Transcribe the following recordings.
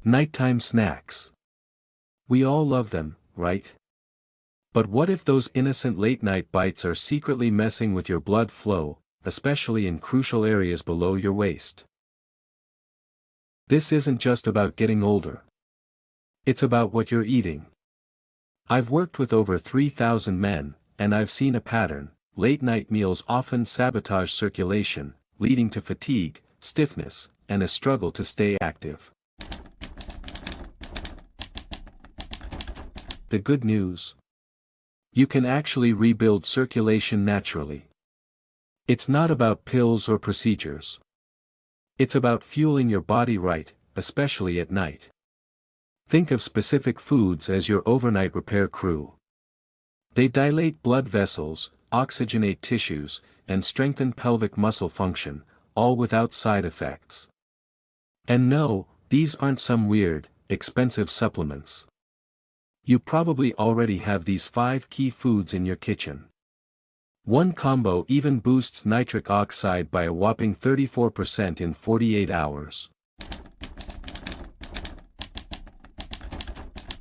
Nighttime snacks. We all love them, right? But what if those innocent late-night bites are secretly messing with your blood flow, especially in crucial areas below your waist? This isn't just about getting older. It's about what you're eating. I've worked with over 3,000 men, and I've seen a pattern. Late-night meals often sabotage circulation, leading to fatigue, stiffness, and a struggle to stay active. The good news? You can actually rebuild circulation naturally. It's not about pills or procedures. It's about fueling your body right, especially at night. Think of specific foods as your overnight repair crew. They dilate blood vessels, oxygenate tissues, and strengthen pelvic muscle function, all without side effects. And no, these aren't some weird, expensive supplements. You probably already have these 5 key foods in your kitchen. One combo even boosts nitric oxide by a whopping 34% in 48 hours.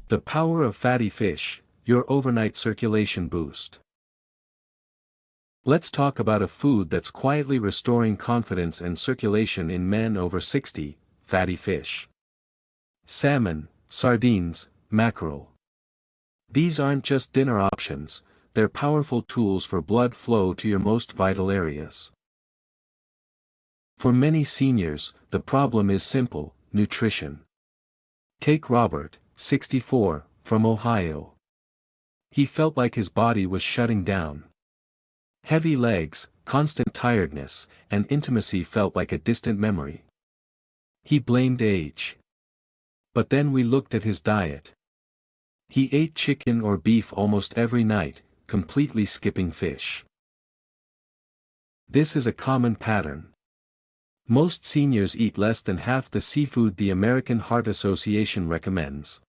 The power of fatty fish, your overnight circulation boost. Let's talk about a food that's quietly restoring confidence and circulation in men over 60, fatty fish. Salmon, sardines, mackerel. These aren't just dinner options, they're powerful tools for blood flow to your most vital areas. For many seniors, the problem is simple: nutrition. Take Robert, 64, from Ohio. He felt like his body was shutting down. Heavy legs, constant tiredness, and intimacy felt like a distant memory. He blamed age. But then we looked at his diet. He ate chicken or beef almost every night, completely skipping fish. This is a common pattern. Most seniors eat less than half the seafood the American Heart Association recommends.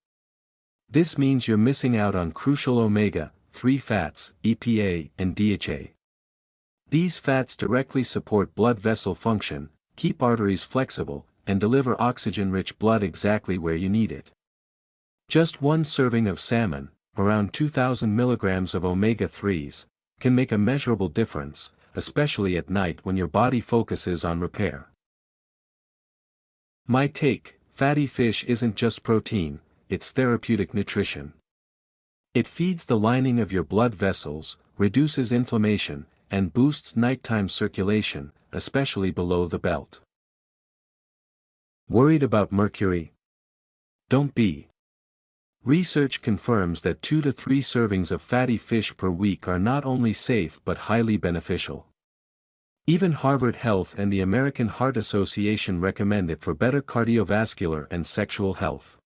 This means you're missing out on crucial omega-3 fats, EPA, and DHA. These fats directly support blood vessel function, keep arteries flexible, and deliver oxygen-rich blood exactly where you need it. Just one serving of salmon, around 2,000 milligrams of omega-3s, can make a measurable difference, especially at night when your body focuses on repair. My take: fatty fish isn't just protein, it's therapeutic nutrition. It feeds the lining of your blood vessels, reduces inflammation, and boosts nighttime circulation, especially below the belt. Worried about mercury? Don't be. Research confirms that 2 to 3 servings of fatty fish per week are not only safe but highly beneficial. Even Harvard Health and the American Heart Association recommend it for better cardiovascular and sexual health.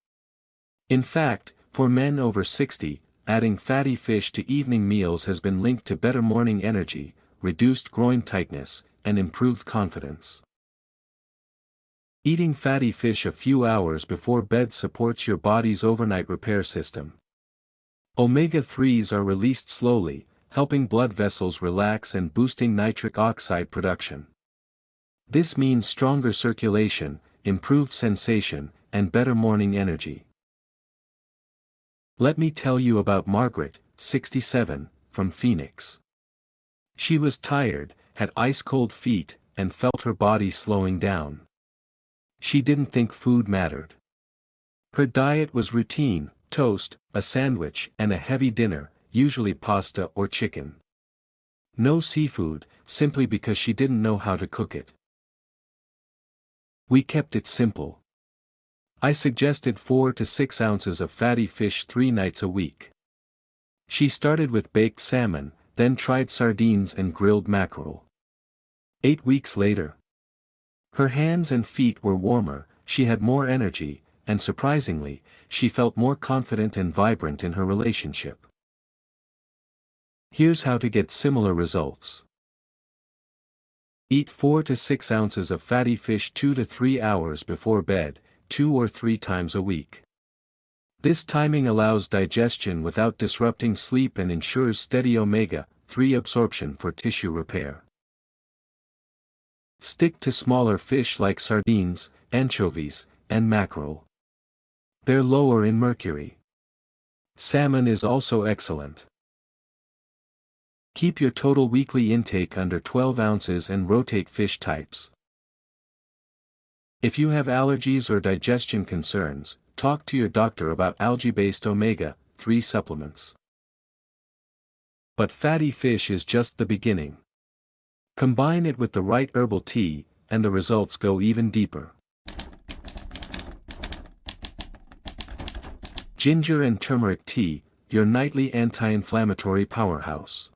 In fact, for men over 60, adding fatty fish to evening meals has been linked to better morning energy, reduced groin tightness, and improved confidence. Eating fatty fish a few hours before bed supports your body's overnight repair system. Omega-3s are released slowly, helping blood vessels relax and boosting nitric oxide production. This means stronger circulation, improved sensation, and better morning energy. Let me tell you about Margaret, 67, from Phoenix. She was tired, had ice-cold feet, and felt her body slowing down. She didn't think food mattered. Her diet was routine: toast, a sandwich, and a heavy dinner, usually pasta or chicken. No seafood, simply because she didn't know how to cook it. We kept it simple. I suggested 4 to 6 ounces of fatty fish 3 nights a week. She started with baked salmon, then tried sardines and grilled mackerel. 8 weeks later, her hands and feet were warmer, she had more energy, and surprisingly, she felt more confident and vibrant in her relationship. Here's how to get similar results. Eat 4 to 6 ounces of fatty fish 2 to 3 hours before bed, 2 or 3 times a week. This timing allows digestion without disrupting sleep and ensures steady omega-3 absorption for tissue repair. Stick to smaller fish like sardines, anchovies, and mackerel. They're lower in mercury. Salmon is also excellent. Keep your total weekly intake under 12 ounces and rotate fish types. If you have allergies or digestion concerns, talk to your doctor about algae-based omega-3 supplements. But fatty fish is just the beginning. Combine it with the right herbal tea, and the results go even deeper. Ginger and turmeric tea, your nightly anti-inflammatory powerhouse.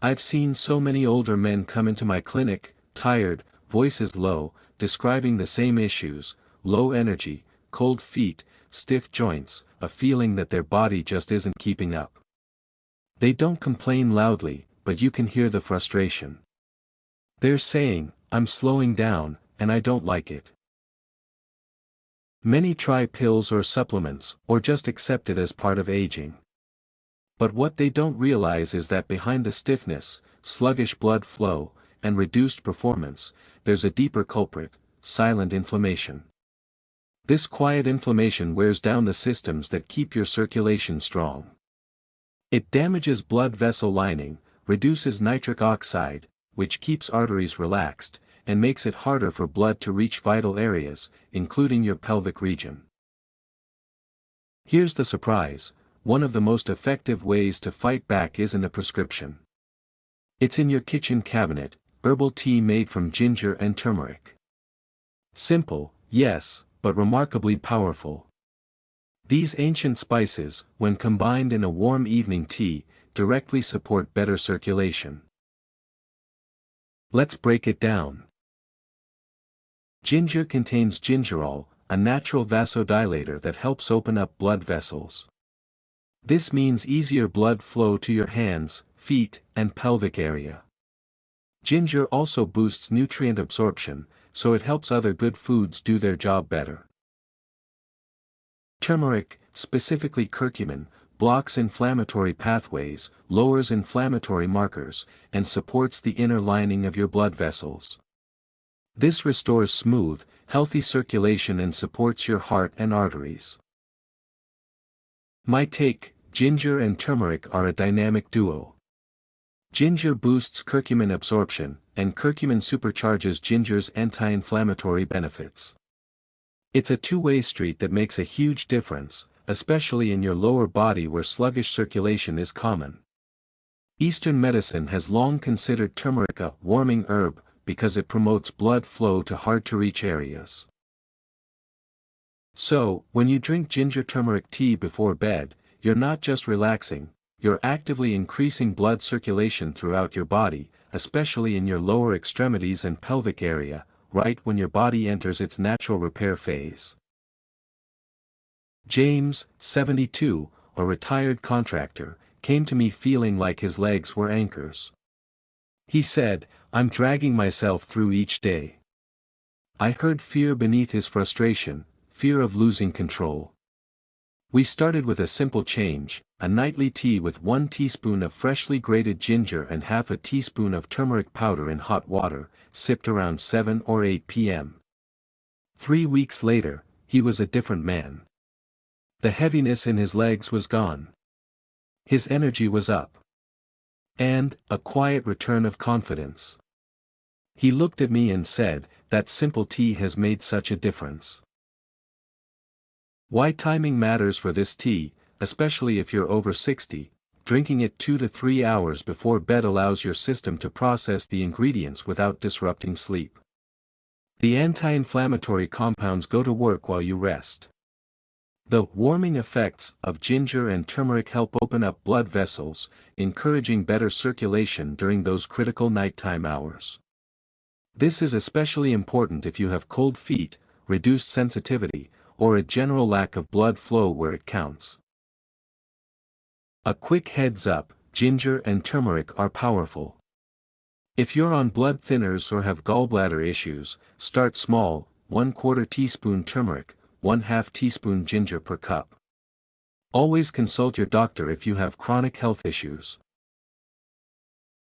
I've seen so many older men come into my clinic, tired, voices low, describing the same issues: low energy, cold feet, stiff joints, a feeling that their body just isn't keeping up. They don't complain loudly, but you can hear the frustration. They're saying, "I'm slowing down, and I don't like it." Many try pills or supplements, or just accept it as part of aging. But what they don't realize is that behind the stiffness, sluggish blood flow, and reduced performance, there's a deeper culprit: silent inflammation. This quiet inflammation wears down the systems that keep your circulation strong. It damages blood vessel lining, reduces nitric oxide, which keeps arteries relaxed, and makes it harder for blood to reach vital areas, including your pelvic region. Here's the surprise: one of the most effective ways to fight back isn't a prescription. It's in your kitchen cabinet: herbal tea made from ginger and turmeric. Simple, yes, but remarkably powerful. These ancient spices, when combined in a warm evening tea, directly support better circulation. Let's break it down. Ginger contains gingerol, a natural vasodilator that helps open up blood vessels. This means easier blood flow to your hands, feet, and pelvic area. Ginger also boosts nutrient absorption, so it helps other good foods do their job better. Turmeric, specifically curcumin, blocks inflammatory pathways, lowers inflammatory markers, and supports the inner lining of your blood vessels. This restores smooth, healthy circulation and supports your heart and arteries. My take: ginger and turmeric are a dynamic duo. Ginger boosts curcumin absorption, and curcumin supercharges ginger's anti-inflammatory benefits. It's a two-way street that makes a huge difference, especially in your lower body where sluggish circulation is common. Eastern medicine has long considered turmeric a warming herb because it promotes blood flow to hard-to-reach areas. So, when you drink ginger turmeric tea before bed, you're not just relaxing, you're actively increasing blood circulation throughout your body, especially in your lower extremities and pelvic area, right when your body enters its natural repair phase. James, 72, a retired contractor, came to me feeling like his legs were anchors. He said, "I'm dragging myself through each day." I heard fear beneath his frustration, fear of losing control. We started with a simple change: a nightly tea with 1 teaspoon of freshly grated ginger and half a teaspoon of turmeric powder in hot water, sipped around 7 or 8 p.m. 3 weeks later, he was a different man. The heaviness in his legs was gone. His energy was up. And, a quiet return of confidence. He looked at me and said, "That simple tea has made such a difference." Why timing matters for this tea, especially if you're over 60, drinking it 2 to 3 hours before bed allows your system to process the ingredients without disrupting sleep. The anti-inflammatory compounds go to work while you rest. The warming effects of ginger and turmeric help open up blood vessels, encouraging better circulation during those critical nighttime hours. This is especially important if you have cold feet, reduced sensitivity, or a general lack of blood flow where it counts. A quick heads up: ginger and turmeric are powerful. If you're on blood thinners or have gallbladder issues, start small: 1/4 teaspoon turmeric, 1/2 teaspoon ginger per cup. Always consult your doctor if you have chronic health issues.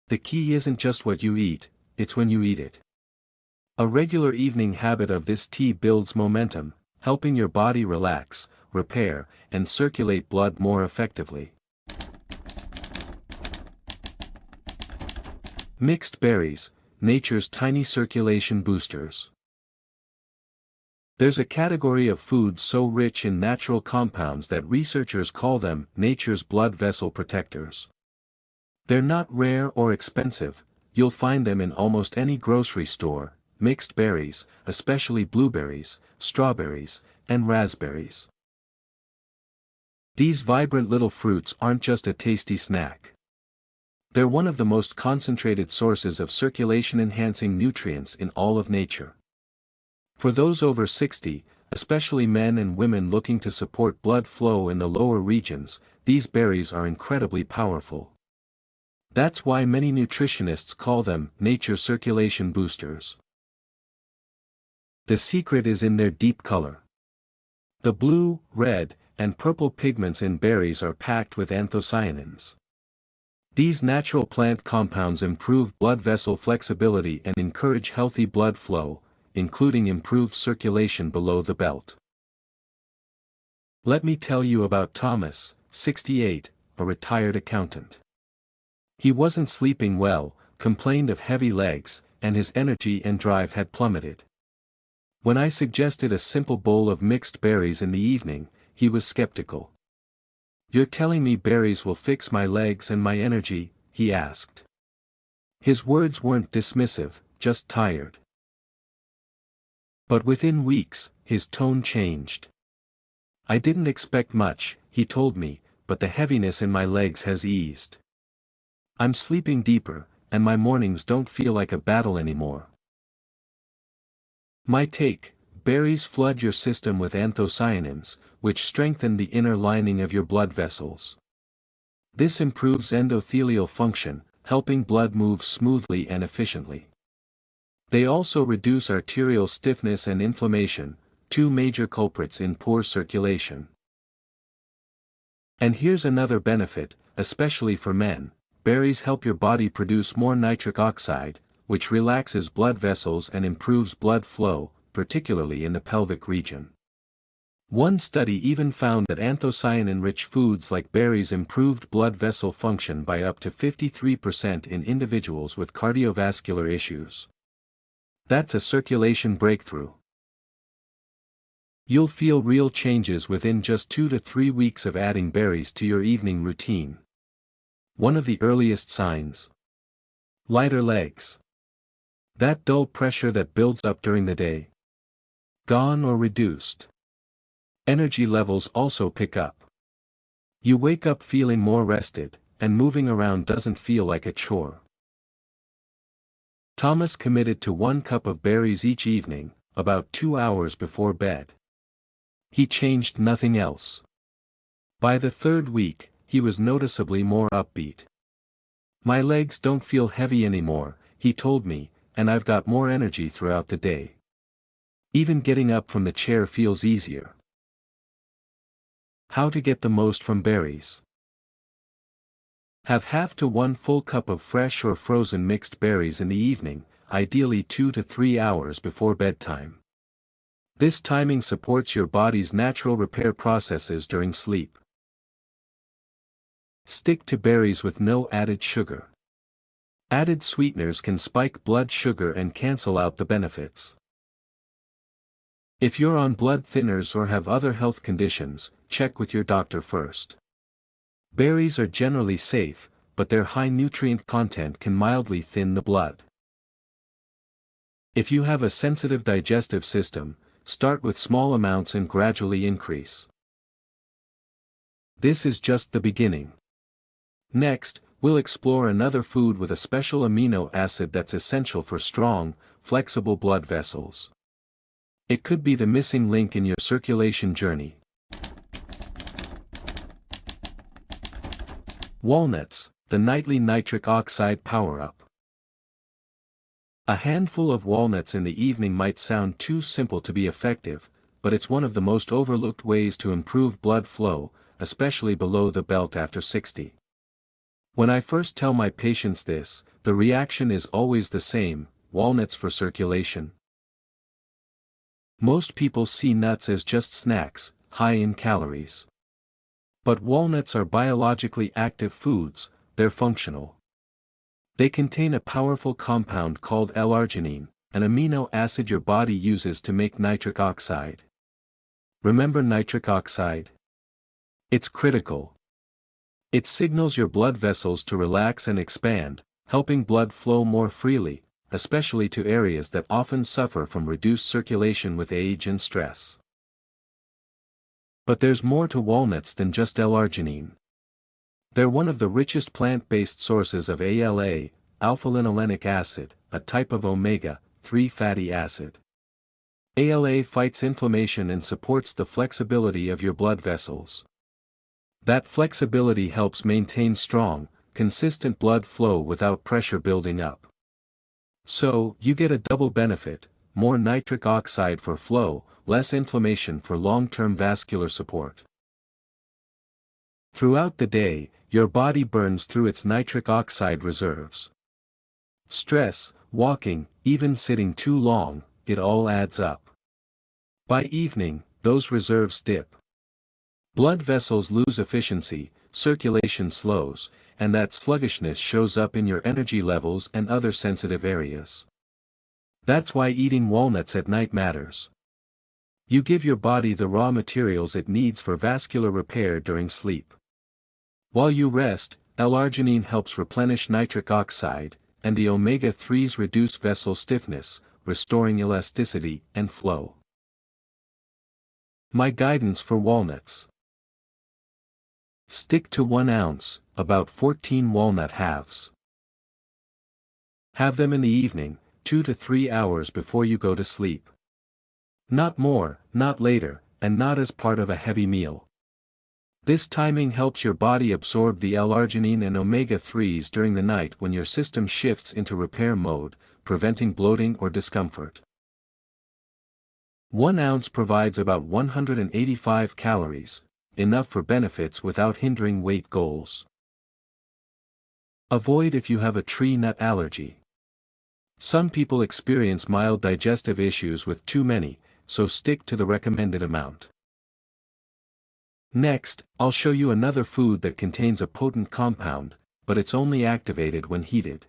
The key isn't just what you eat, it's when you eat it. A regular evening habit of this tea builds momentum, helping your body relax, repair, and circulate blood more effectively. Mixed berries, nature's tiny circulation boosters. There's a category of foods so rich in natural compounds that researchers call them nature's blood vessel protectors. They're not rare or expensive, you'll find them in almost any grocery store. Mixed berries, especially blueberries, strawberries, and raspberries. These vibrant little fruits aren't just a tasty snack. They're one of the most concentrated sources of circulation-enhancing nutrients in all of nature. For those over 60, especially men and women looking to support blood flow in the lower regions, these berries are incredibly powerful. That's why many nutritionists call them nature circulation boosters. The secret is in their deep color. The blue, red, and purple pigments in berries are packed with anthocyanins. These natural plant compounds improve blood vessel flexibility and encourage healthy blood flow, including improved circulation below the belt. Let me tell you about Thomas, 68, a retired accountant. He wasn't sleeping well, complained of heavy legs, and his energy and drive had plummeted. When I suggested a simple bowl of mixed berries in the evening, he was skeptical. "You're telling me berries will fix my legs and my energy?" he asked. His words weren't dismissive, just tired. But within weeks, his tone changed. "I didn't expect much," he told me, "but the heaviness in my legs has eased. I'm sleeping deeper, and my mornings don't feel like a battle anymore." My take: berries flood your system with anthocyanins, which strengthen the inner lining of your blood vessels. This improves endothelial function, helping blood move smoothly and efficiently. They also reduce arterial stiffness and inflammation, two major culprits in poor circulation. And here's another benefit, especially for men: berries help your body produce more nitric oxide, which relaxes blood vessels and improves blood flow, particularly in the pelvic region. One study even found that anthocyanin-rich foods like berries improved blood vessel function by up to 53% in individuals with cardiovascular issues. That's a circulation breakthrough. You'll feel real changes within just 2 to 3 weeks of adding berries to your evening routine. One of the earliest signs: lighter legs. That dull pressure that builds up during the day, gone or reduced. Energy levels also pick up. You wake up feeling more rested, and moving around doesn't feel like a chore. Thomas committed to 1 cup of berries each evening, about 2 hours before bed. He changed nothing else. By the 3rd week, he was noticeably more upbeat. "My legs don't feel heavy anymore," he told me, "and I've got more energy throughout the day. Even getting up from the chair feels easier." How to get the most from berries. Have half to 1 full cup of fresh or frozen mixed berries in the evening, ideally 2 to 3 hours before bedtime. This timing supports your body's natural repair processes during sleep. Stick to berries with no added sugar. Added sweeteners can spike blood sugar and cancel out the benefits. If you're on blood thinners or have other health conditions, check with your doctor first. Berries are generally safe, but their high nutrient content can mildly thin the blood. If you have a sensitive digestive system, start with small amounts and gradually increase. This is just the beginning. Next, we'll explore another food with a special amino acid that's essential for strong, flexible blood vessels. It could be the missing link in your circulation journey. Walnuts, the nightly nitric oxide power-up. A handful of walnuts in the evening might sound too simple to be effective, but it's one of the most overlooked ways to improve blood flow, especially below the belt after 60. When I first tell my patients this, the reaction is always the same: walnuts for circulation. Most people see nuts as just snacks, high in calories. But walnuts are biologically active foods, they're functional. They contain a powerful compound called L-arginine, an amino acid your body uses to make nitric oxide. Remember nitric oxide? It's critical. It signals your blood vessels to relax and expand, helping blood flow more freely, especially to areas that often suffer from reduced circulation with age and stress. But there's more to walnuts than just L-arginine. They're one of the richest plant-based sources of ALA, alpha-linolenic acid, a type of omega-3 fatty acid. ALA fights inflammation and supports the flexibility of your blood vessels. That flexibility helps maintain strong, consistent blood flow without pressure building up. So, you get a double benefit: more nitric oxide for flow, less inflammation for long-term vascular support. Throughout the day, your body burns through its nitric oxide reserves. Stress, walking, even sitting too long, it all adds up. By evening, those reserves dip. Blood vessels lose efficiency, circulation slows, and that sluggishness shows up in your energy levels and other sensitive areas. That's why eating walnuts at night matters. You give your body the raw materials it needs for vascular repair during sleep. While you rest, L-arginine helps replenish nitric oxide, and the omega-3s reduce vessel stiffness, restoring elasticity and flow. My guidance for walnuts. Stick to 1 ounce, about 14 walnut halves. Have them in the evening, 2 to 3 hours before you go to sleep. Not more, not later, and not as part of a heavy meal. This timing helps your body absorb the L-arginine and omega-3s during the night when your system shifts into repair mode, preventing bloating or discomfort. 1 ounce provides about 185 calories, enough for benefits without hindering weight goals. Avoid if you have a tree nut allergy. Some people experience mild digestive issues with too many, so stick to the recommended amount. Next, I'll show you another food that contains a potent compound, but it's only activated when heated.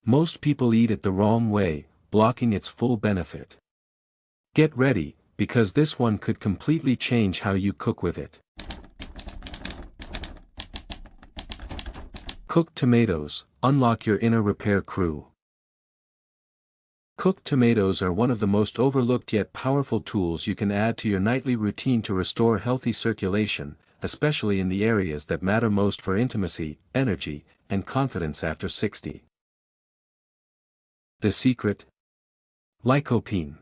Most people eat it the wrong way, blocking its full benefit. Get ready, because this one could completely change how you cook with it. Cooked tomatoes, unlock your inner repair crew. Cooked tomatoes are one of the most overlooked yet powerful tools you can add to your nightly routine to restore healthy circulation, especially in the areas that matter most for intimacy, energy, and confidence after 60. The secret? Lycopene.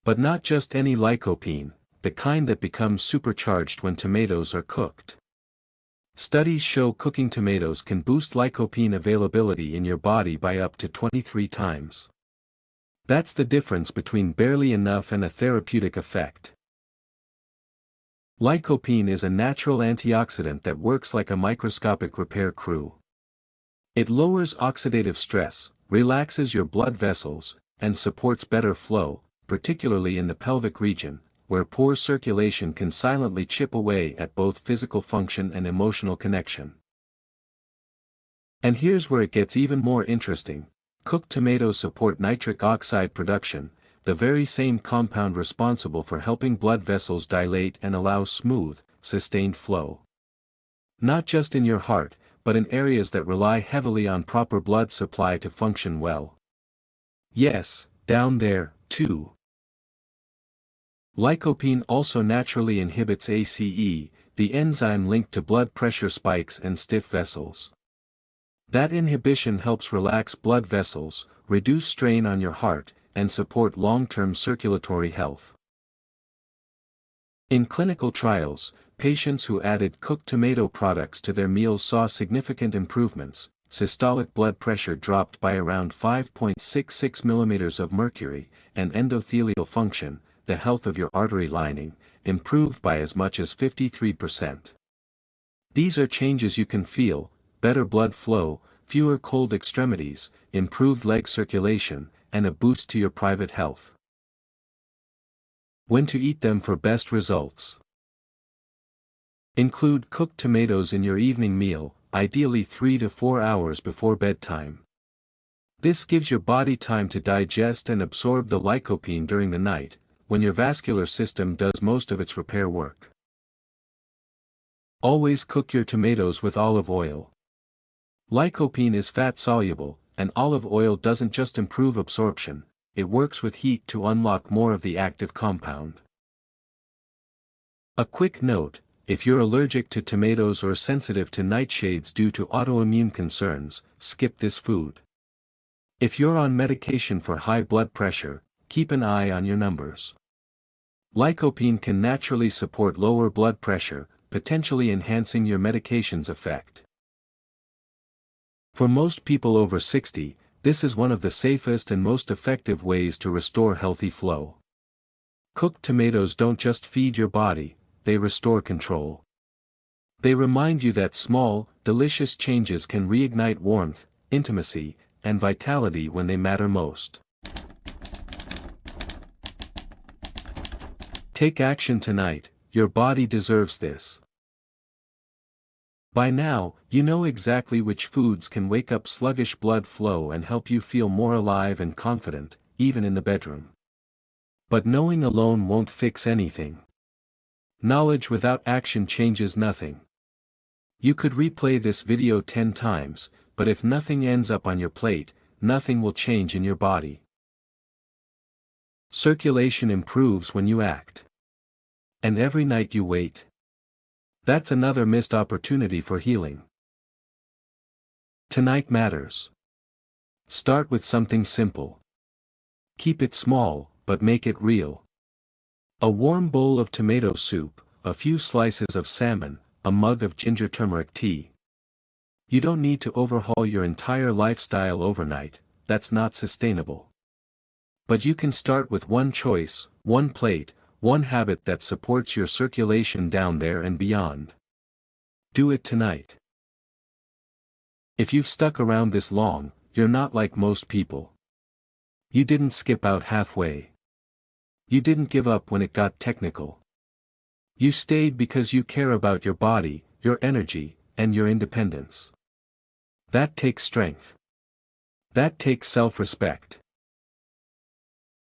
But not just any lycopene, the kind that becomes supercharged when tomatoes are cooked. Studies show cooking tomatoes can boost lycopene availability in your body by up to 23 times. That's the difference between barely enough and a therapeutic effect. Lycopene is a natural antioxidant that works like a microscopic repair crew. It lowers oxidative stress, relaxes your blood vessels, and supports better flow, particularly in the pelvic region, where poor circulation can silently chip away at both physical function and emotional connection. And here's where it gets even more interesting. Cooked tomatoes support nitric oxide production, the very same compound responsible for helping blood vessels dilate and allow smooth, sustained flow. Not just in your heart, but in areas that rely heavily on proper blood supply to function well. Yes, down there, too. Lycopene also naturally inhibits ACE, the enzyme linked to blood pressure spikes and stiff vessels. That inhibition helps relax blood vessels, reduce strain on your heart, and support long-term circulatory health. In clinical trials, patients who added cooked tomato products to their meals saw significant improvements. Systolic blood pressure dropped by around 5.66 mm of mercury, and endothelial function, the health of your artery lining, improved by as much as 53%. These are changes you can feel: better blood flow, fewer cold extremities, improved leg circulation, and a boost to your private health. When to eat them for best results. Include cooked tomatoes in your evening meal, ideally 3 to 4 hours before bedtime. This gives your body time to digest and absorb the lycopene during the night, when your vascular system does most of its repair work. Always cook your tomatoes with olive oil. Lycopene is fat-soluble, and olive oil doesn't just improve absorption, it works with heat to unlock more of the active compound. A quick note: if you're allergic to tomatoes or sensitive to nightshades due to autoimmune concerns, skip this food. If you're on medication for high blood pressure, keep an eye on your numbers. Lycopene can naturally support lower blood pressure, potentially enhancing your medication's effect. For most people over 60, this is one of the safest and most effective ways to restore healthy flow. Cooked tomatoes don't just feed your body, they restore control. They remind you that small, delicious changes can reignite warmth, intimacy, and vitality when they matter most. Take action tonight, your body deserves this. By now, you know exactly which foods can wake up sluggish blood flow and help you feel more alive and confident, even in the bedroom. But knowing alone won't fix anything. Knowledge without action changes nothing. You could replay this video 10 times, but if nothing ends up on your plate, nothing will change in your body. Circulation improves when you act. And every night you wait. That's another missed opportunity for healing. Tonight matters. Start with something simple. Keep it small, but make it real. A warm bowl of tomato soup, a few slices of salmon, a mug of ginger turmeric tea. You don't need to overhaul your entire lifestyle overnight, that's not sustainable. But you can start with one choice, one plate, one habit that supports your circulation down there and beyond. Do it tonight. If you've stuck around this long, you're not like most people. You didn't skip out halfway. You didn't give up when it got technical. You stayed because you care about your body, your energy, and your independence. That takes strength. That takes self-respect.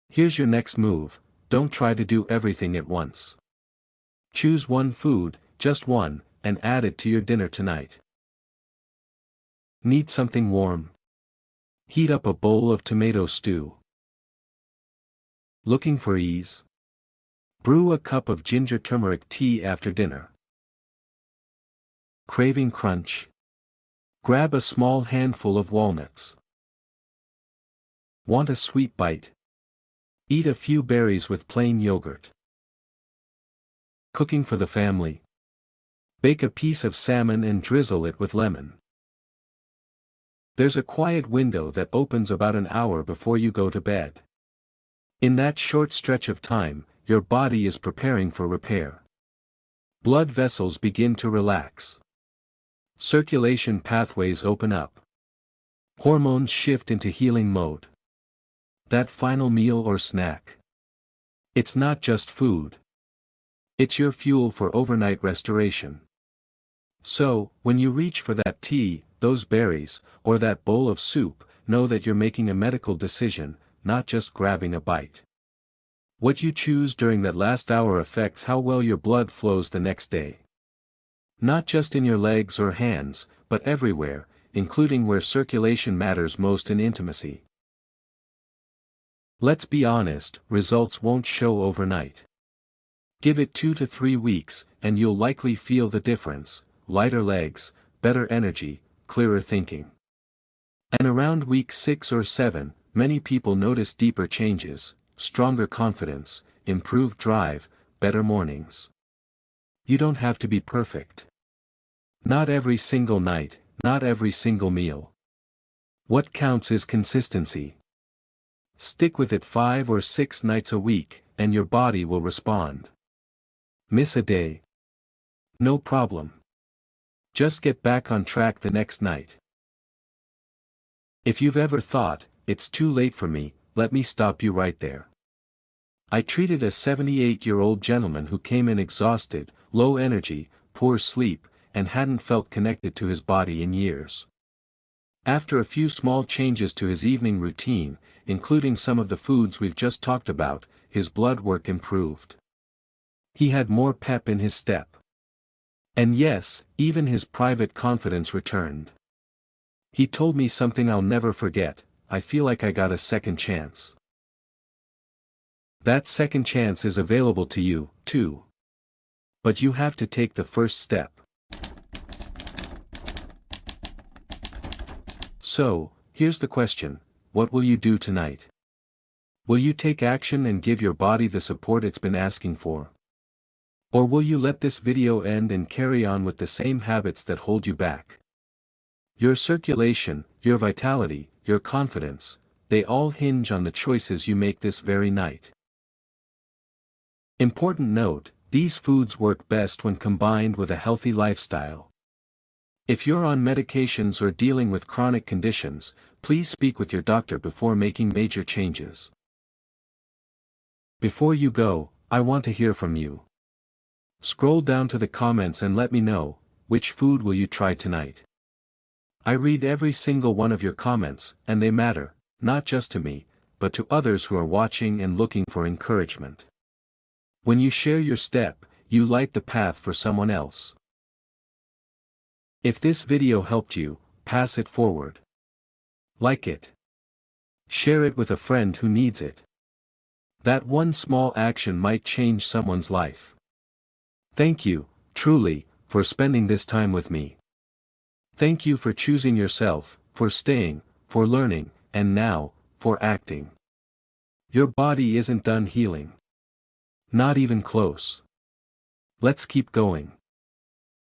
Here's your next move: don't try to do everything at once. Choose one food, just one, and add it to your dinner tonight. Need something warm? Heat up a bowl of tomato stew. Looking for ease? Brew a cup of ginger turmeric tea after dinner. Craving crunch? Grab a small handful of walnuts. Want a sweet bite? Eat a few berries with plain yogurt. Cooking for the family? Bake a piece of salmon and drizzle it with lemon. There's a quiet window that opens about an hour before you go to bed. In that short stretch of time, your body is preparing for repair. Blood vessels begin to relax. Circulation pathways open up. Hormones shift into healing mode. That final meal or snack. It's not just food. It's your fuel for overnight restoration. So, when you reach for that tea, those berries, or that bowl of soup, know that you're making a medical decision, not just grabbing a bite. What you choose during that last hour affects how well your blood flows the next day. Not just in your legs or hands, but everywhere, including where circulation matters most in intimacy. Let's be honest, results won't show overnight. Give it 2 to 3 weeks, and you'll likely feel the difference: lighter legs, better energy, clearer thinking. And around week 6 or 7, many people notice deeper changes: stronger confidence, improved drive, better mornings. You don't have to be perfect. Not every single night, not every single meal. What counts is consistency. Stick with it 5 or 6 nights a week, and your body will respond. Miss a day? No problem. Just get back on track the next night. If you've ever thought, "It's too late for me," let me stop you right there. I treated a 78-year-old gentleman who came in exhausted, low energy, poor sleep, and hadn't felt connected to his body in years. After a few small changes to his evening routine, including some of the foods we've just talked about, his blood work improved. He had more pep in his step. And yes, even his private confidence returned. He told me something I'll never forget: I feel like I got a second chance. That second chance is available to you, too. But you have to take the first step. So, here's the question: what will you do tonight? Will you take action and give your body the support it's been asking for? Or will you let this video end and carry on with the same habits that hold you back? Your circulation, your vitality, your confidence, they all hinge on the choices you make this very night. Important note: these foods work best when combined with a healthy lifestyle. If you're on medications or dealing with chronic conditions, please speak with your doctor before making major changes. Before you go, I want to hear from you. Scroll down to the comments and let me know, which food will you try tonight? I read every single one of your comments, and they matter, not just to me, but to others who are watching and looking for encouragement. When you share your step, you light the path for someone else. If this video helped you, pass it forward. Like it. Share it with a friend who needs it. That one small action might change someone's life. Thank you, truly, for spending this time with me. Thank you for choosing yourself, for staying, for learning, and now, for acting. Your body isn't done healing. Not even close. Let's keep going.